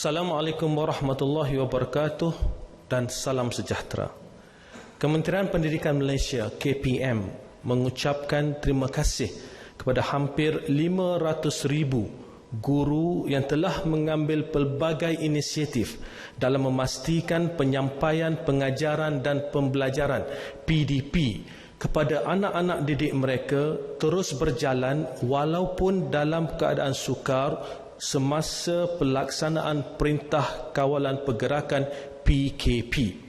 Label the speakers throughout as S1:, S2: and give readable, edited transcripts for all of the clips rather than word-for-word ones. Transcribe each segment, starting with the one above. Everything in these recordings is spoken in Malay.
S1: Assalamualaikum warahmatullahi wabarakatuh dan salam sejahtera. Kementerian Pendidikan Malaysia KPM mengucapkan terima kasih kepada hampir 500,000 guru yang telah mengambil pelbagai inisiatif dalam memastikan penyampaian pengajaran dan pembelajaran PDP kepada anak-anak didik mereka terus berjalan walaupun dalam keadaan sukar semasa pelaksanaan Perintah Kawalan Pergerakan PKP.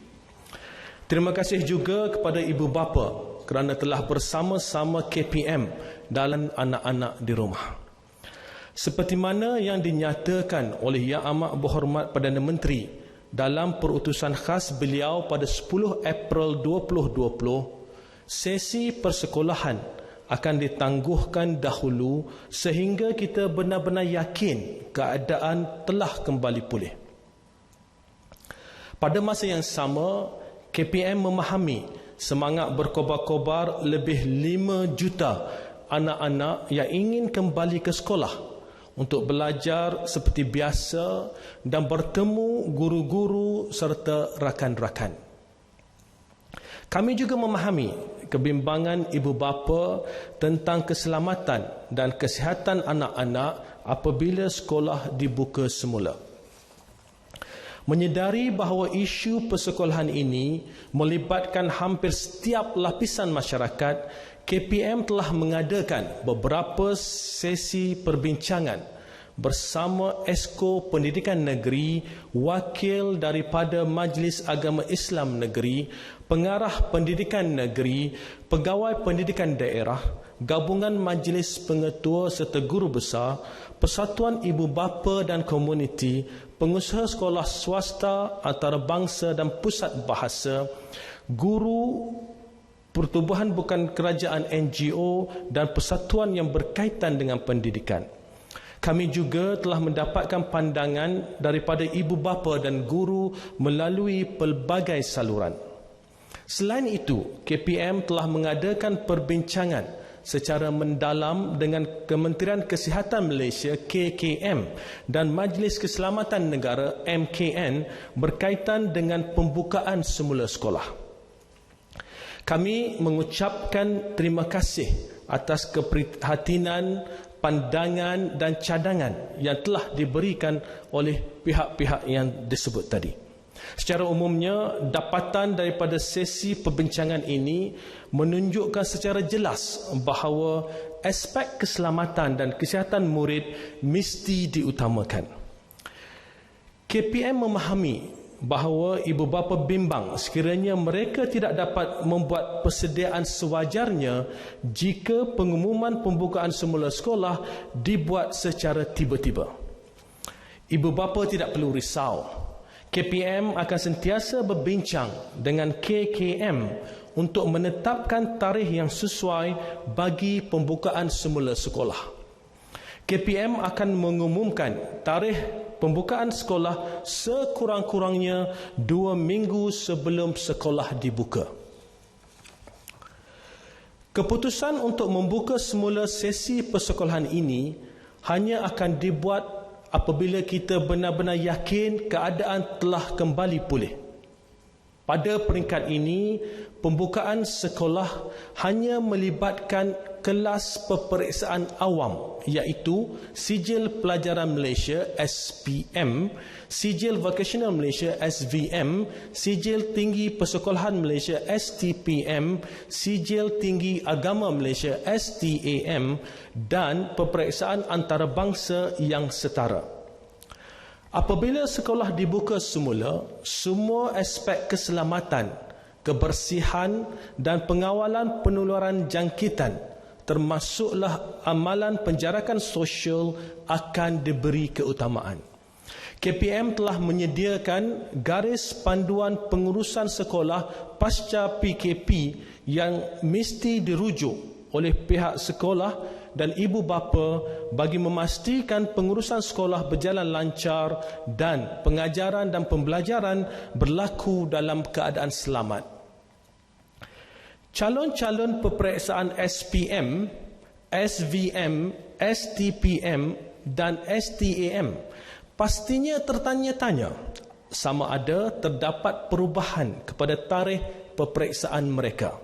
S1: Terima kasih juga kepada ibu bapa kerana telah bersama-sama KPM dalam anak-anak di rumah. Seperti mana yang dinyatakan oleh Yang Amat Berhormat Perdana Menteri dalam perutusan khas beliau pada 10 April 2020, sesi persekolahan akan ditangguhkan dahulu sehingga kita benar-benar yakin keadaan telah kembali pulih. Pada masa yang sama, KPM memahami semangat berkobar-kobar lebih 5 juta anak-anak yang ingin kembali ke sekolah untuk belajar seperti biasa dan bertemu guru-guru serta rakan-rakan. Kami juga memahami kebimbangan ibu bapa tentang keselamatan dan kesihatan anak-anak apabila sekolah dibuka semula. Menyedari bahawa isu persekolahan ini melibatkan hampir setiap lapisan masyarakat, KPM telah mengadakan beberapa sesi perbincangan bersama Esko Pendidikan Negeri, wakil daripada Majlis Agama Islam Negeri, pengarah pendidikan negeri, pegawai pendidikan daerah, gabungan majlis pengetua serta guru besar, persatuan ibu bapa dan komuniti, pengusaha sekolah swasta, antarabangsa dan pusat bahasa, guru pertubuhan bukan kerajaan NGO dan persatuan yang berkaitan dengan pendidikan. Kami juga telah mendapatkan pandangan daripada ibu bapa dan guru melalui pelbagai saluran. Selain itu, KPM telah mengadakan perbincangan secara mendalam dengan Kementerian Kesihatan Malaysia KKM dan Majlis Keselamatan Negara MKN berkaitan dengan pembukaan semula sekolah. Kami mengucapkan terima kasih atas keprihatinan, pandangan dan cadangan yang telah diberikan oleh pihak-pihak yang disebut tadi. Secara umumnya, dapatan daripada sesi perbincangan ini menunjukkan secara jelas bahawa aspek keselamatan dan kesihatan murid mesti diutamakan. KPM memahami bahawa ibu bapa bimbang sekiranya mereka tidak dapat membuat persediaan sewajarnya jika pengumuman pembukaan semula sekolah dibuat secara tiba-tiba. Ibu bapa tidak perlu risau. KPM akan sentiasa berbincang dengan KKM untuk menetapkan tarikh yang sesuai bagi pembukaan semula sekolah. KPM akan mengumumkan tarikh pembukaan sekolah sekurang-kurangnya 2 minggu sebelum sekolah dibuka. Keputusan untuk membuka semula sesi persekolahan ini hanya akan dibuat apabila kita benar-benar yakin keadaan telah kembali pulih. Pada peringkat ini, pembukaan sekolah hanya melibatkan kelas peperiksaan awam iaitu Sijil Pelajaran Malaysia SPM, Sijil Vocational Malaysia SVM, Sijil Tinggi Persekolahan Malaysia STPM, Sijil Tinggi Agama Malaysia STAM dan peperiksaan antarabangsa yang setara. Apabila sekolah dibuka semula, semua aspek keselamatan, kebersihan dan pengawalan penularan jangkitan termasuklah amalan penjarakan sosial akan diberi keutamaan. KPM telah menyediakan garis panduan pengurusan sekolah pasca PKP yang mesti dirujuk oleh pihak sekolah dan ibu bapa bagi memastikan pengurusan sekolah berjalan lancar dan pengajaran dan pembelajaran berlaku dalam keadaan selamat. Calon-calon peperiksaan SPM, SVM, STPM dan STAM pastinya tertanya-tanya sama ada terdapat perubahan kepada tarikh peperiksaan mereka.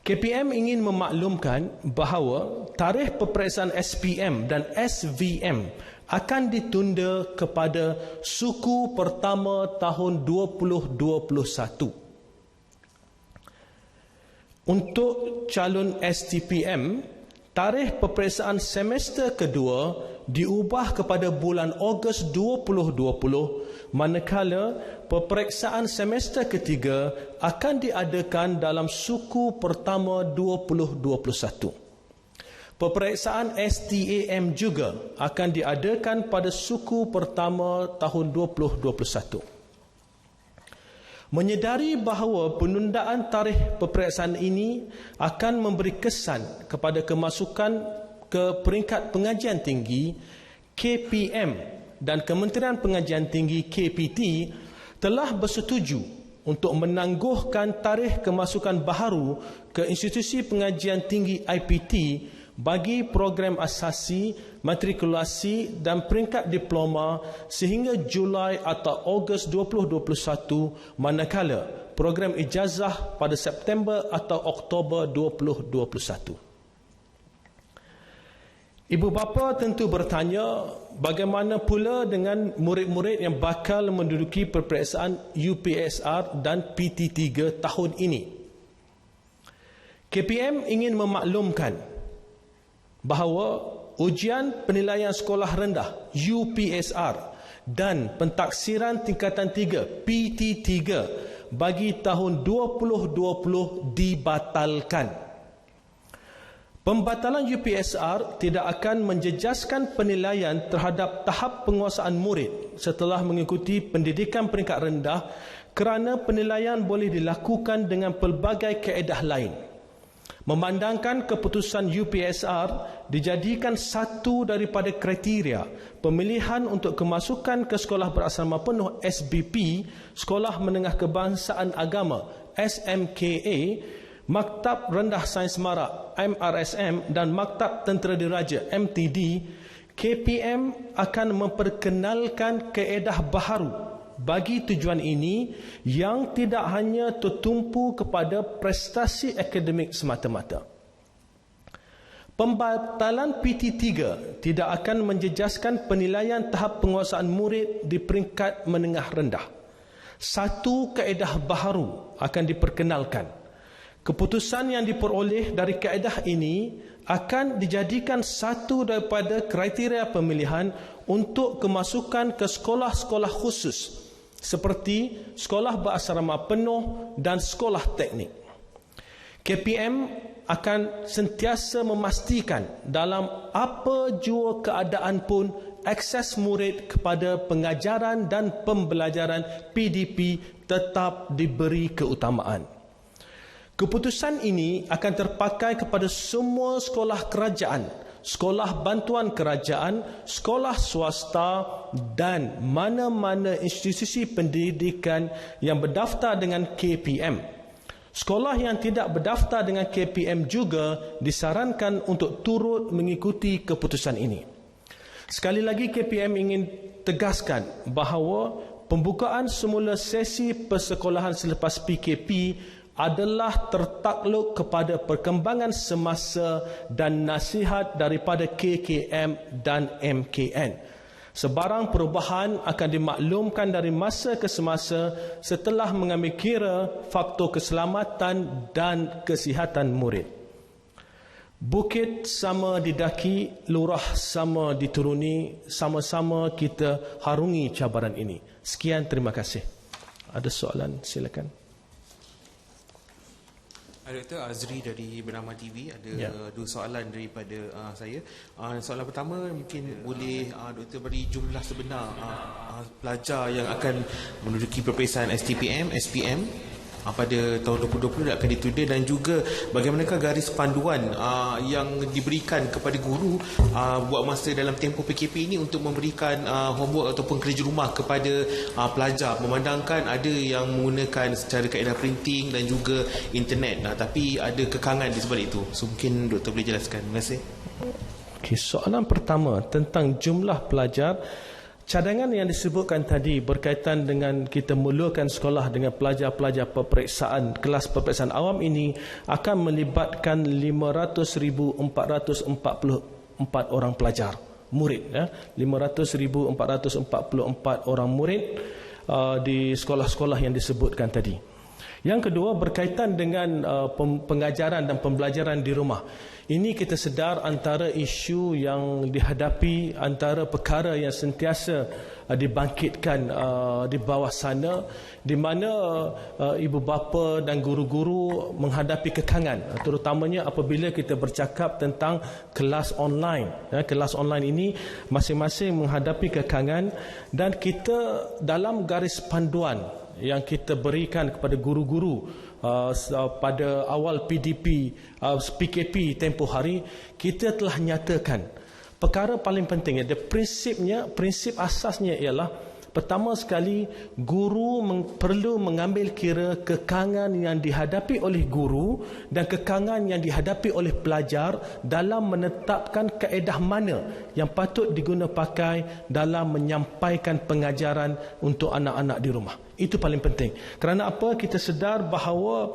S1: KPM ingin memaklumkan bahawa tarikh peperiksaan SPM dan SVM akan ditunda kepada suku pertama tahun 2021. Untuk calon STPM, tarikh peperiksaan semester kedua diubah kepada bulan Ogos 2020, manakala peperiksaan semester ketiga akan diadakan dalam suku pertama 2021. Peperiksaan STAM juga akan diadakan pada suku pertama tahun 2021. Menyedari bahawa penundaan tarikh peperiksaan ini akan memberi kesan kepada kemasukan ke peringkat pengajian tinggi, KPM dan Kementerian Pengajian Tinggi KPT telah bersetuju untuk menangguhkan tarikh kemasukan baharu ke institusi pengajian tinggi IPT bagi program asasi, matrikulasi dan peringkat diploma sehingga Julai atau Ogos 2021, manakala program ijazah pada September atau Oktober 2021. Ibu bapa tentu bertanya, bagaimana pula dengan murid-murid yang bakal menduduki peperiksaan UPSR dan PT3 tahun ini? KPM ingin memaklumkan bahawa ujian penilaian sekolah rendah UPSR dan pentaksiran tingkatan 3 PT3 bagi tahun 2020 dibatalkan. Pembatalan UPSR tidak akan menjejaskan penilaian terhadap tahap penguasaan murid setelah mengikuti pendidikan peringkat rendah kerana penilaian boleh dilakukan dengan pelbagai kaedah lain. Memandangkan keputusan UPSR dijadikan satu daripada kriteria pemilihan untuk kemasukan ke Sekolah Berasrama Penuh SBP, Sekolah Menengah Kebangsaan Agama SMKA, Maktab Rendah Sains Marak MRSM dan Maktab Tentera Diraja MTD, KPM akan memperkenalkan kaedah baharu bagi tujuan ini yang tidak hanya tertumpu kepada prestasi akademik semata-mata. Pembatalan PT3 tidak akan menjejaskan penilaian tahap penguasaan murid di peringkat menengah rendah. Satu kaedah baharu akan diperkenalkan. Keputusan yang diperoleh dari kaedah ini akan dijadikan satu daripada kriteria pemilihan untuk kemasukan ke sekolah-sekolah khusus seperti sekolah berasrama penuh dan sekolah teknik. KPM akan sentiasa memastikan dalam apa jua keadaan pun akses murid kepada pengajaran dan pembelajaran PDP tetap diberi keutamaan. Keputusan ini akan terpakai kepada semua sekolah kerajaan, sekolah bantuan kerajaan, sekolah swasta dan mana-mana institusi pendidikan yang berdaftar dengan KPM. Sekolah yang tidak berdaftar dengan KPM juga disarankan untuk turut mengikuti keputusan ini. Sekali lagi KPM ingin tegaskan bahawa pembukaan semula sesi persekolahan selepas PKP adalah tertakluk kepada perkembangan semasa dan nasihat daripada KKM dan MKN. Sebarang perubahan akan dimaklumkan dari masa ke semasa setelah mengambil kira faktor keselamatan dan kesihatan murid. Bukit sama didaki, lurah sama dituruni, sama-sama kita harungi cabaran ini. Sekian, terima kasih. Ada soalan, silakan.
S2: Dr. Azri dari Bernama TV, ada dua soalan daripada saya. Soalan pertama, mungkin boleh Dr. beri jumlah sebenar pelajar yang akan menduduki peperiksaan STPM, SPM pada tahun 2020 akan ditunda, dan juga bagaimanakah garis panduan yang diberikan kepada guru buat masa dalam tempoh PKP ini untuk memberikan homework ataupun kerja rumah kepada pelajar, memandangkan ada yang menggunakan secara kaedah printing dan juga internet, tapi ada kekangan di sebalik itu. So mungkin Doktor boleh jelaskan. Terima kasih.
S1: Okay, soalan pertama tentang jumlah pelajar. Cadangan yang disebutkan tadi berkaitan dengan kita mulakan sekolah dengan pelajar-pelajar peperiksaan kelas peperiksaan awam ini akan melibatkan 500,444 orang pelajar murid, 500,444 orang murid di sekolah-sekolah yang disebutkan tadi. Yang kedua berkaitan dengan pengajaran dan pembelajaran di rumah. Ini kita sedar antara isu yang dihadapi, antara perkara yang sentiasa dibangkitkan di bawah sana, di mana ibu bapa dan guru-guru menghadapi kekangan, terutamanya apabila kita bercakap tentang kelas online. Kelas online ini masing-masing menghadapi kekangan, dan kita dalam garis panduan yang kita berikan kepada guru-guru pada awal PKP tempoh hari, kita telah nyatakan perkara paling penting, prinsip asasnya ialah pertama sekali, guru perlu mengambil kira kekangan yang dihadapi oleh guru dan kekangan yang dihadapi oleh pelajar dalam menetapkan kaedah mana yang patut diguna pakai dalam menyampaikan pengajaran untuk anak-anak di rumah. Itu paling penting. Kerana apa? Kita sedar bahawa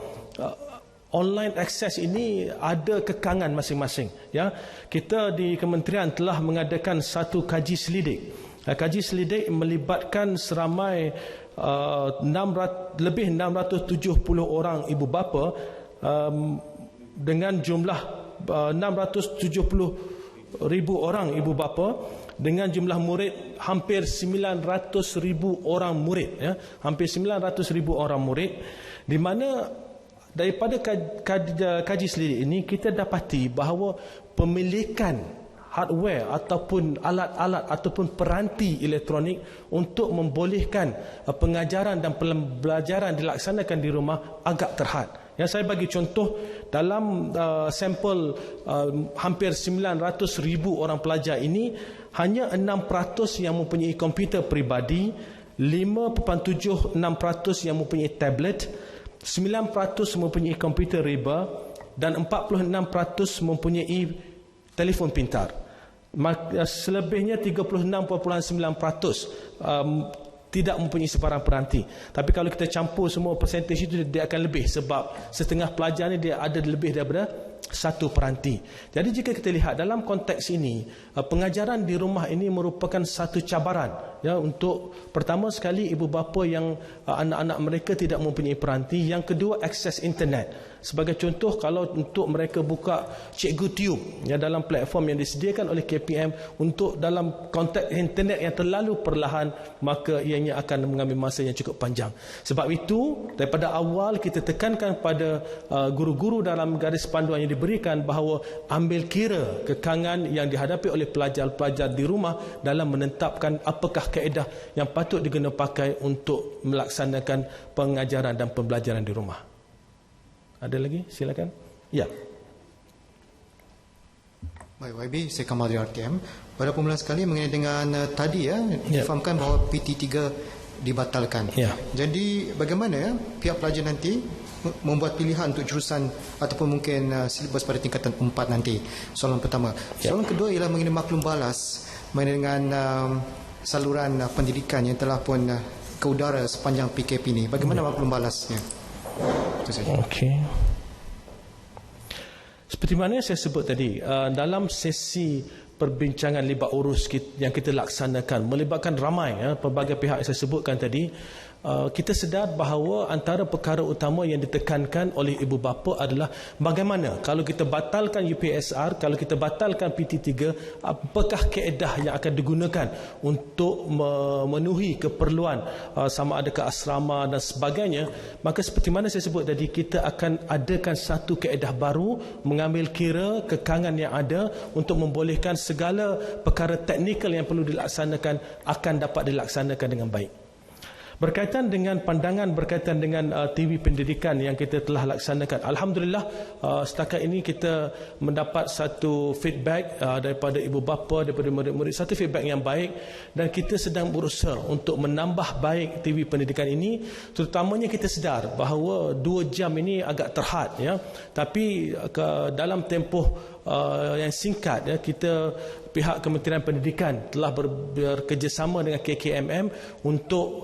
S1: online access ini ada kekangan masing-masing. Kita di kementerian telah mengadakan satu kaji selidik. Kaji selidik melibatkan seramai lebih 670 orang ibu bapa dengan jumlah 670,000 orang ibu bapa dengan jumlah murid hampir 900,000 orang murid, hampir 900,000 orang murid, di mana daripada kaji selidik ini kita dapati bahawa pemilikan hardware ataupun alat-alat ataupun peranti elektronik untuk membolehkan pengajaran dan pembelajaran dilaksanakan di rumah agak terhad. Yang saya bagi contoh, dalam sampel hampir 900,000 orang pelajar ini, hanya 6% yang mempunyai komputer peribadi, 5.76% yang mempunyai tablet, 9% mempunyai komputer riba, dan 46% mempunyai telefon pintar. Selebihnya 36.9% tidak mempunyai sebarang peranti. Tapi kalau kita campur semua persentage itu, dia akan lebih, sebab setengah pelajar ni dia ada lebih daripada satu peranti. Jadi jika kita lihat dalam konteks ini, pengajaran di rumah ini merupakan satu cabaran untuk pertama sekali ibu bapa yang anak-anak mereka tidak mempunyai peranti. Yang kedua, akses internet. Sebagai contoh, kalau untuk mereka buka Cikgu Tube dalam platform yang disediakan oleh KPM, untuk dalam konteks internet yang terlalu perlahan, maka ianya akan mengambil masa yang cukup panjang. Sebab itu, daripada awal kita tekankan pada guru-guru dalam garis panduan yang diberikan bahawa ambil kira kekangan yang dihadapi oleh pelajar-pelajar di rumah dalam menetapkan apakah kaedah yang patut diguna pakai untuk melaksanakan pengajaran dan pembelajaran di rumah. Ada lagi? Silakan. Ya.
S3: Baik, YB, saya Kamal dari RTM. Pada permulaan sekali mengenai dengan tadi difahamkan bahawa PT3 dibatalkan. Jadi bagaimana pihak pelajar nanti membuat pilihan untuk jurusan ataupun mungkin silibus pada tingkatan 4 nanti? Soalan pertama. Soalan kedua ialah mengenai maklum balas mengenai dengan saluran pendidikan yang telah pun ke udara sepanjang PKP ini. Bagaimana maklum balasnya?
S1: Okey. Seperti mana saya sebut tadi, dalam sesi perbincangan libat urus yang kita laksanakan melibatkan ramai pelbagai pihak yang saya sebutkan tadi, kita sedar bahawa antara perkara utama yang ditekankan oleh ibu bapa adalah bagaimana kalau kita batalkan UPSR, kalau kita batalkan PT3, apakah kaedah yang akan digunakan untuk memenuhi keperluan sama ada ke asrama dan sebagainya. Maka seperti mana saya sebut tadi, kita akan adakan satu kaedah baru, mengambil kira kekangan yang ada untuk membolehkan segala perkara teknikal yang perlu dilaksanakan akan dapat dilaksanakan dengan baik. Berkaitan dengan pandangan berkaitan dengan TV pendidikan yang kita telah laksanakan, alhamdulillah setakat ini kita mendapat satu feedback daripada ibu bapa, daripada murid-murid, satu feedback yang baik, dan kita sedang berusaha untuk menambah baik TV pendidikan ini. Terutamanya kita sedar bahawa 2 jam ini agak terhad, tapi dalam tempoh yang singkat, ya, kita pihak Kementerian Pendidikan telah bekerjasama dengan KKMM untuk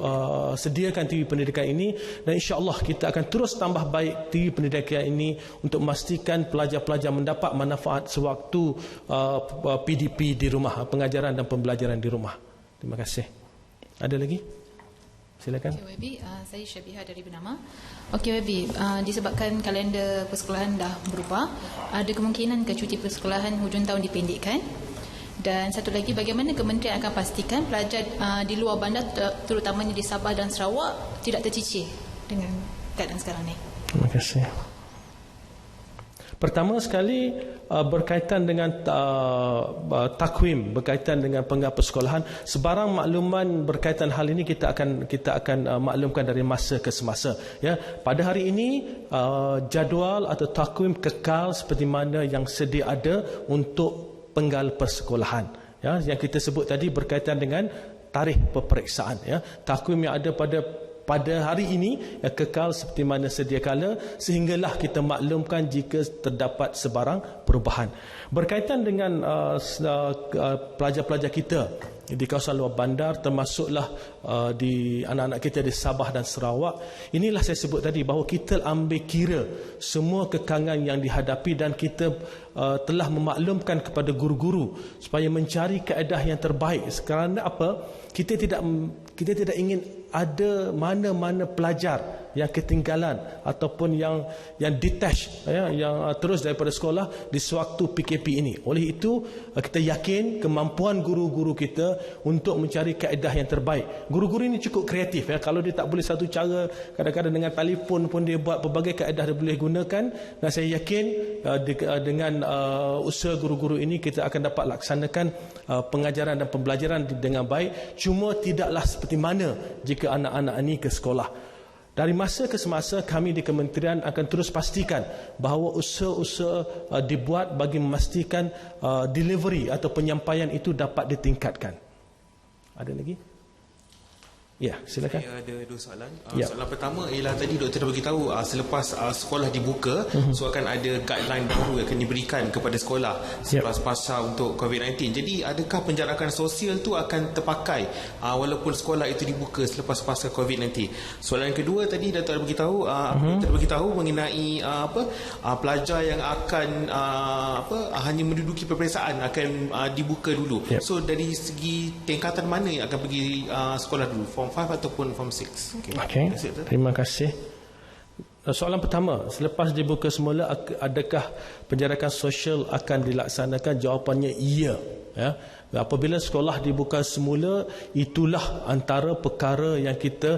S1: sediakan TV pendidikan ini, dan insya-Allah kita akan terus tambah baik TV pendidikan ini untuk memastikan pelajar-pelajar mendapat manfaat sewaktu PDP di rumah, pengajaran dan pembelajaran di rumah. Terima kasih. Ada lagi? Silakan.
S4: Okay, YB, saya Syabiha dari Bernama. Okey YB, disebabkan kalender persekolahan dah berubah, ada kemungkinan ke cuti persekolahan hujung tahun dipendekkan? Dan satu lagi, bagaimana kementerian akan pastikan pelajar di luar bandar, terutamanya di Sabah dan Sarawak, tidak tercicir dengan keadaan sekarang ni?
S1: Terima kasih. Pertama sekali, berkaitan dengan takwim, berkaitan dengan penggal persekolahan, sebarang makluman berkaitan hal ini kita akan maklumkan dari masa ke semasa. Ya, pada hari ini jadual atau takwim kekal seperti mana yang sedia ada untuk penggal persekolahan. Ya, yang kita sebut tadi berkaitan dengan tarikh peperiksaan. Ya, takwim yang ada pada hari ini kekal seperti mana sedia kala, sehinggalah kita maklumkan jika terdapat sebarang perubahan. Berkaitan dengan pelajar-pelajar kita di kawasan luar bandar, termasuklah di anak-anak kita di Sabah dan Sarawak, inilah saya sebut tadi bahawa kita ambil kira semua kekangan yang dihadapi, dan kita telah memaklumkan kepada guru-guru supaya mencari kaedah yang terbaik. Kerana apa? Kita tidak ingin ada mana-mana pelajar yang ketinggalan ataupun yang detach, ya, yang terus daripada sekolah di sewaktu PKP ini. Oleh itu kita yakin kemampuan guru-guru kita untuk mencari kaedah yang terbaik. Guru-guru ini cukup kreatif, ya. Kalau dia tak boleh satu cara, kadang-kadang dengan telefon pun dia buat pelbagai kaedah dia boleh gunakan, dan saya yakin dengan usaha guru-guru ini kita akan dapat laksanakan pengajaran dan pembelajaran dengan baik. Cuma tidaklah seperti mana jika anak-anak ini ke sekolah. Dari masa ke semasa kami di kementerian akan terus pastikan bahawa usaha-usaha dibuat bagi memastikan delivery atau penyampaian itu dapat ditingkatkan. Ada lagi? Ya, silakan.
S2: Saya ada dua soalan. Soalan pertama ialah tadi doktor dah beritahu selepas sekolah dibuka, so akan ada guideline baru yang akan diberikan kepada sekolah selepas pasca untuk COVID-19. Jadi adakah penjarakan sosial tu akan terpakai walaupun sekolah itu dibuka selepas pasca COVID-19? Soalan yang kedua tadi doktor dah beritahu mengenai pelajar yang akan hanya menduduki peperiksaan akan dibuka dulu. So dari segi tingkatan mana yang akan pergi sekolah dulu? Form 5 ataupun Form 6.
S1: Okay. Terima kasih. Soalan pertama, selepas dibuka semula, adakah penjarakan sosial akan dilaksanakan? Jawapannya iya. Ya. Apabila sekolah dibuka semula, itulah antara perkara yang kita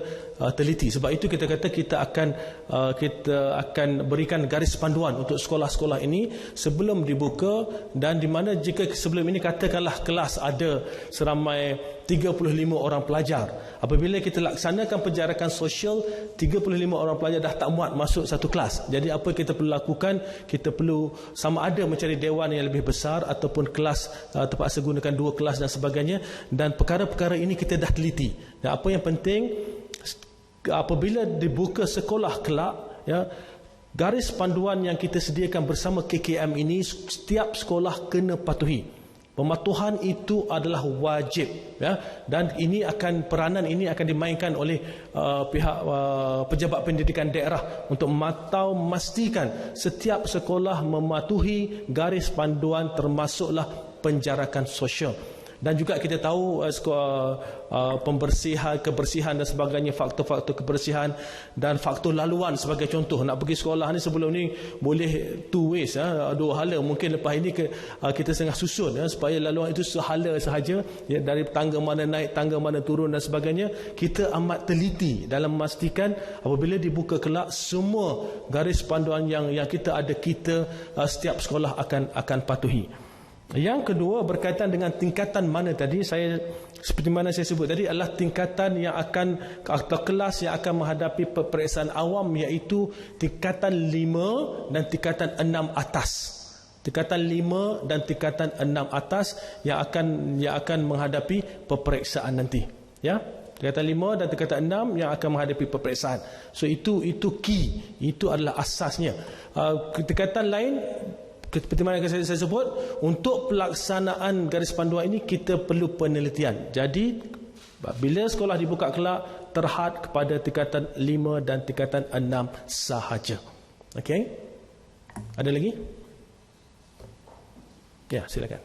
S1: teliti. Sebab itu kita kata kita akan berikan garis panduan untuk sekolah-sekolah ini sebelum dibuka, dan di mana jika sebelum ini katakanlah kelas ada seramai 35 orang pelajar, apabila kita laksanakan penjarakan sosial, 35 orang pelajar dah tak muat masuk satu kelas. Jadi apa kita perlu lakukan? Kita perlu sama ada mencari dewan yang lebih besar ataupun kelas terpaksa gunakan 2 kelas dan sebagainya, dan perkara-perkara ini kita dah teliti. Dan apa yang penting, apabila dibuka sekolah kelak, ya, garis panduan yang kita sediakan bersama KKM ini setiap sekolah kena patuhi. Pematuhan itu adalah wajib, ya, dan peranan ini akan dimainkan oleh pihak pejabat pendidikan daerah untuk memastikan setiap sekolah mematuhi garis panduan termasuklah penjarakan sosial. Dan juga kita tahu kebersihan dan sebagainya, faktor-faktor kebersihan dan faktor laluan sebagai contoh. Nak pergi sekolah ni sebelum ni boleh 2 ways, 2 hala. Mungkin lepas ini kita tengah susun, supaya laluan itu sehala sahaja, ya, dari tangga mana naik, tangga mana turun dan sebagainya. Kita amat teliti dalam memastikan apabila dibuka kelak, semua garis panduan yang kita ada, setiap sekolah akan patuhi. Yang kedua, berkaitan dengan tingkatan mana tadi, seperti mana saya sebut tadi, adalah tingkatan yang akan, atau kelas yang akan menghadapi peperiksaan awam, iaitu tingkatan 5 dan tingkatan 6 atas. Tingkatan 5 dan tingkatan 6 atas yang akan menghadapi peperiksaan nanti. Ya, tingkatan 5 dan tingkatan 6 yang akan menghadapi peperiksaan. So itu key, itu adalah asasnya. Tingkatan lain, seperti mana yang saya sebut, untuk pelaksanaan garis panduan ini kita perlu penelitian. Jadi bila sekolah dibuka kelak, terhad kepada tingkatan 5 dan tingkatan 6 sahaja. Okey? Ada lagi? Ya, silakan.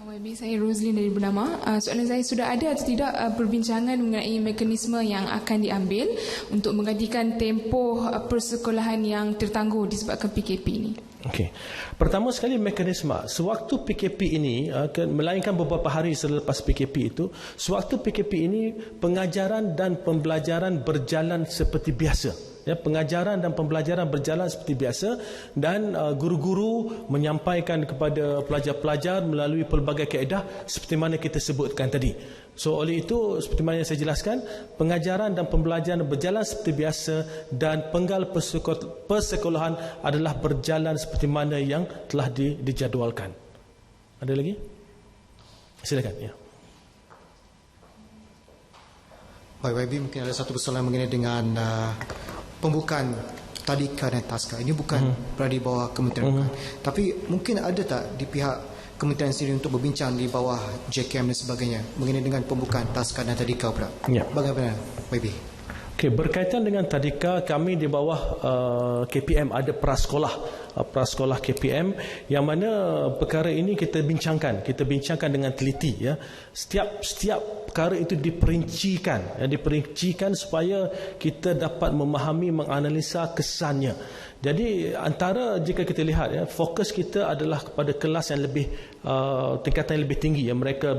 S5: YB, saya Roslyn dari Bernama. Soalan saya, sudah ada atau tidak perbincangan mengenai mekanisme yang akan diambil untuk menggantikan tempoh persekolahan yang tertangguh disebabkan PKP ini?
S1: Okey. Pertama sekali mekanisme. Sewaktu PKP ini, melainkan beberapa hari selepas PKP itu, sewaktu PKP ini pengajaran dan pembelajaran berjalan seperti biasa. Ya, pengajaran dan pembelajaran berjalan seperti biasa dan guru-guru menyampaikan kepada pelajar-pelajar melalui pelbagai kaedah seperti mana kita sebutkan tadi. So oleh itu, seperti mana yang saya jelaskan, pengajaran dan pembelajaran berjalan seperti biasa dan penggal persekolahan adalah berjalan seperti mana yang telah dijadualkan. Ada lagi? Silakan. Ya.
S3: YB, mungkin ada satu persoalan mengenai dengan pembukaan tadika dan taska. Ini bukan berada di bawah kementerian, tapi mungkin ada tak di pihak kementerian sendiri untuk berbincang di bawah JKM dan sebagainya mengenai dengan pembukaan taska dan tadika pula?
S1: Ya.
S3: Bagaimana YB?
S1: Okey, berkaitan dengan tadika, kami di bawah KPM ada prasekolah KPM, yang mana perkara ini kita bincangkan dengan teliti, ya. Setiap perkara itu diperincikan supaya kita dapat memahami, menganalisa kesannya. Jadi antara, jika kita lihat, ya, fokus kita adalah kepada kelas yang lebih tingkatan yang lebih tinggi, yang mereka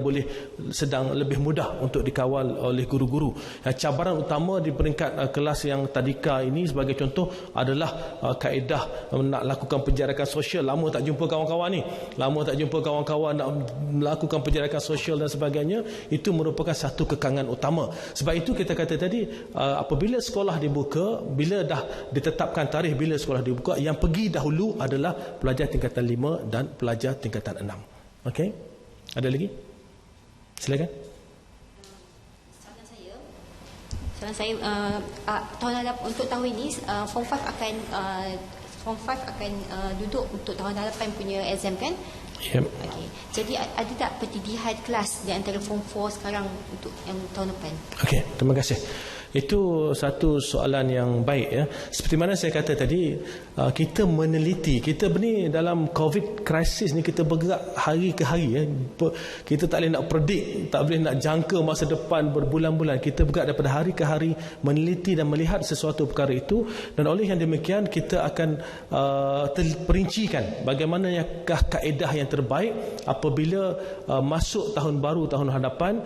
S1: sedang lebih mudah untuk dikawal oleh guru-guru. Cabaran utama di peringkat kelas yang tadika ini sebagai contoh adalah kaedah nak lakukan penjarakan sosial. Lama tak jumpa kawan-kawan ni, nak melakukan penjarakan sosial dan sebagainya. Itu merupakan satu kekangan utama. Sebab itu kita kata tadi, apabila sekolah dibuka, bila dah ditetapkan tarikh bila sekolah dibuka, yang pergi dahulu adalah pelajar tingkatan 5 dan pelajar tingkatan 6. Okey? Ada lagi? Silakan.
S6: Soalan saya, tahun hadapan, untuk tahun ini Form 5 akan duduk untuk tahun hadapan punya exam kan?
S1: Yep.
S6: Okay. Jadi ada tak pertidihan kelas di antara Form 4 sekarang untuk yang tahun depan?
S1: Okey, terima kasih. Itu satu soalan yang baik, ya. Seperti mana saya kata tadi, kita meneliti, kita ni dalam COVID crisis ni kita bergerak hari ke hari, ya. Kita tak boleh nak predict, tak boleh nak jangka masa depan berbulan-bulan. Kita bergerak daripada hari ke hari meneliti dan melihat sesuatu perkara itu, dan oleh yang demikian kita akan terperincikan bagaimanakah kaedah yang terbaik apabila masuk tahun baru, tahun hadapan,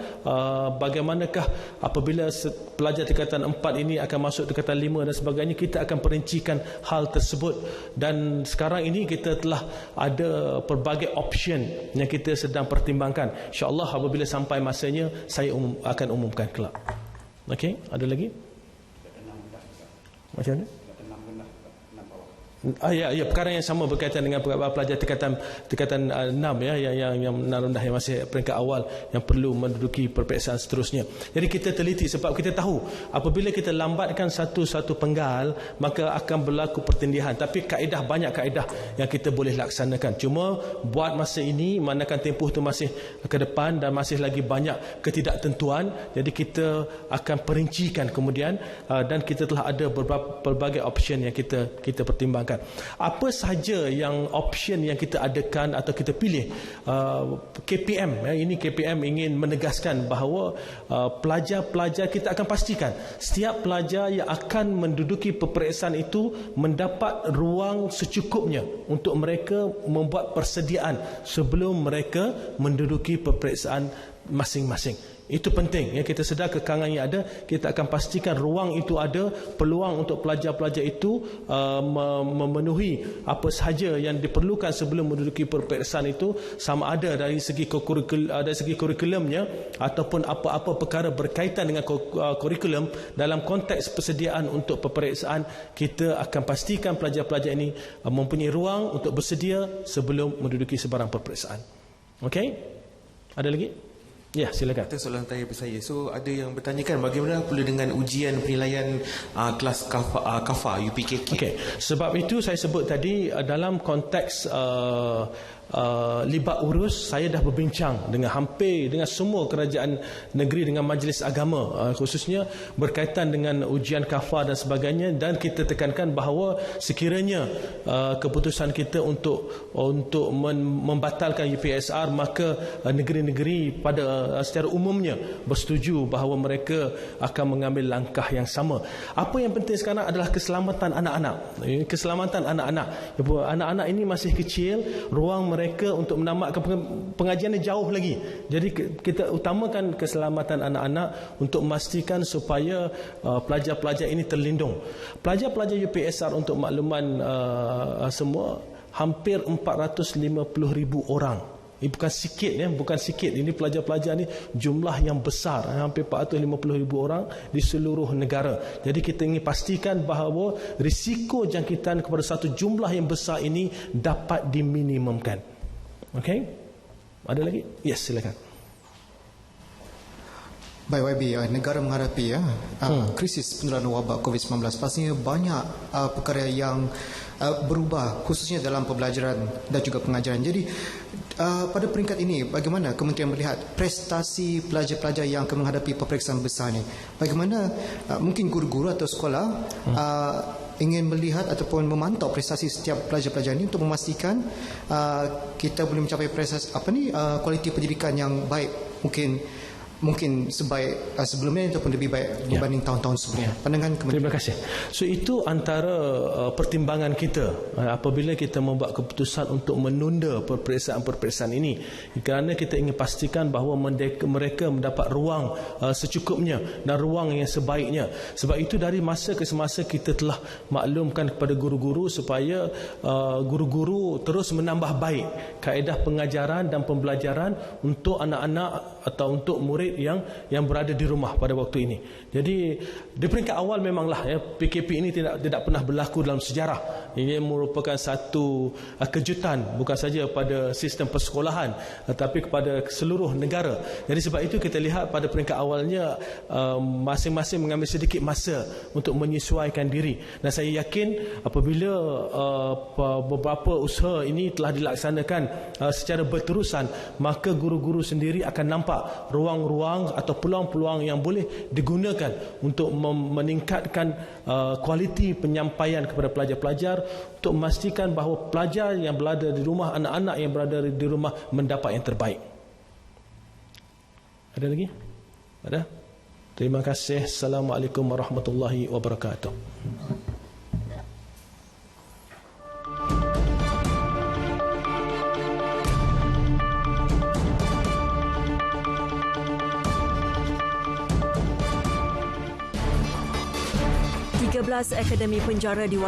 S1: bagaimanakah apabila pelajar tingkatan 4 ini akan masuk tingkatan 5 dan sebagainya. Kita akan perincikan hal tersebut, dan sekarang ini kita telah ada pelbagai option yang kita sedang pertimbangkan. InsyaAllah apabila sampai masanya saya akan umumkan kelak. Okey, ada lagi? Macam mana? Ya, perkara yang sama berkaitan dengan pelajar tingkatan 6, ya, yang rendah, yang masih peringkat awal, yang perlu menduduki peperiksaan seterusnya. Jadi kita teliti, sebab kita tahu apabila kita lambatkan satu penggal, maka akan berlaku pertindihan. Tapi banyak kaedah yang kita boleh laksanakan. Cuma buat masa ini, manakan tempoh itu masih ke depan dan masih lagi banyak ketidaktentuan, jadi kita akan perincikan kemudian, dan kita telah ada berbagai option yang kita pertimbangkan. Apa sahaja yang option yang kita adakan atau kita pilih, KPM, ya, ini KPM ingin menegaskan bahawa pelajar-pelajar, kita akan pastikan setiap pelajar yang akan menduduki peperiksaan itu mendapat ruang secukupnya untuk mereka membuat persediaan sebelum mereka menduduki peperiksaan masing-masing. Itu penting, ya. Kita sedar kekangan yang ada, kita akan pastikan ruang itu ada, peluang untuk pelajar-pelajar itu memenuhi apa sahaja yang diperlukan sebelum menduduki peperiksaan itu, sama ada dari segi kurikulumnya ataupun apa-apa perkara berkaitan dengan kurikulum dalam konteks persediaan untuk peperiksaan. Kita akan pastikan pelajar-pelajar ini mempunyai ruang untuk bersedia sebelum menduduki sebarang peperiksaan. Okey? Ada lagi? Ya, silakan.
S2: Itu soalan tanya saya. So ada yang bertanyakan bagaimana pula dengan ujian penilaian kelas KAFA UPKK.
S1: Okey, sebab itu saya sebut tadi dalam konteks libat urus, saya dah berbincang dengan hampir dengan semua kerajaan negeri, dengan majlis agama, khususnya berkaitan dengan ujian KAFA dan sebagainya, dan kita tekankan bahawa sekiranya keputusan kita untuk membatalkan UPSR, maka negeri-negeri pada secara umumnya bersetuju bahawa mereka akan mengambil langkah yang sama. Apa yang penting sekarang adalah keselamatan anak-anak. Keselamatan anak-anak. Anak-anak ini masih kecil, ruang mereka untuk menamatkan pengajian ini jauh lagi. Jadi kita utamakan keselamatan anak-anak untuk memastikan supaya pelajar-pelajar ini terlindung. Pelajar-pelajar UPSR, untuk makluman semua, hampir 450,000 orang. Ini bukan sikit, bukan sikit. Ini pelajar-pelajar ni jumlah yang besar, hampir 450,000 orang di seluruh negara. Jadi kita ingin pastikan bahawa risiko jangkitan kepada satu jumlah yang besar ini dapat diminimumkan. Okey? Ada lagi? Yes, silakan.
S3: Baik, YB, negara menghadapi krisis penularan wabak COVID-19. Pastinya banyak perkara yang berubah, khususnya dalam pembelajaran dan juga pengajaran. Jadi pada peringkat ini, bagaimana kementerian melihat prestasi pelajar-pelajar yang akan menghadapi peperiksaan besar ini? Bagaimana mungkin guru-guru atau sekolah ingin melihat ataupun memantau prestasi setiap pelajar-pelajar ini untuk memastikan kita boleh mencapai prestasi kualiti pendidikan yang baik, mungkin sebaik sebelumnya ataupun lebih baik berbanding tahun-tahun sebelumnya. Pandangan kementerian.
S1: Terima kasih. So itu antara pertimbangan kita apabila kita membuat keputusan untuk menunda peperiksaan ini, kerana kita ingin pastikan bahawa mereka mendapat ruang secukupnya dan ruang yang sebaiknya. Sebab itu dari masa ke semasa kita telah maklumkan kepada guru-guru supaya guru-guru terus menambah baik kaedah pengajaran dan pembelajaran untuk anak-anak atau untuk murid yang berada di rumah pada waktu ini. Jadi di peringkat awal memanglah PKP ini tidak pernah berlaku dalam sejarah. Ini merupakan satu kejutan bukan saja pada sistem persekolahan tetapi kepada seluruh negara. Jadi sebab itu kita lihat pada peringkat awalnya masing-masing mengambil sedikit masa untuk menyesuaikan diri. Dan saya yakin apabila beberapa usaha ini telah dilaksanakan secara berterusan, maka guru-guru sendiri akan nampak ruang-ruang atau peluang-peluang yang boleh digunakan untuk meningkatkan kualiti penyampaian kepada pelajar-pelajar, untuk memastikan bahawa pelajar yang berada di rumah, anak-anak yang berada di rumah mendapat yang terbaik. Ada lagi? Ada? Terima kasih. Assalamualaikum warahmatullahi wabarakatuh.
S7: Akademi Penjara di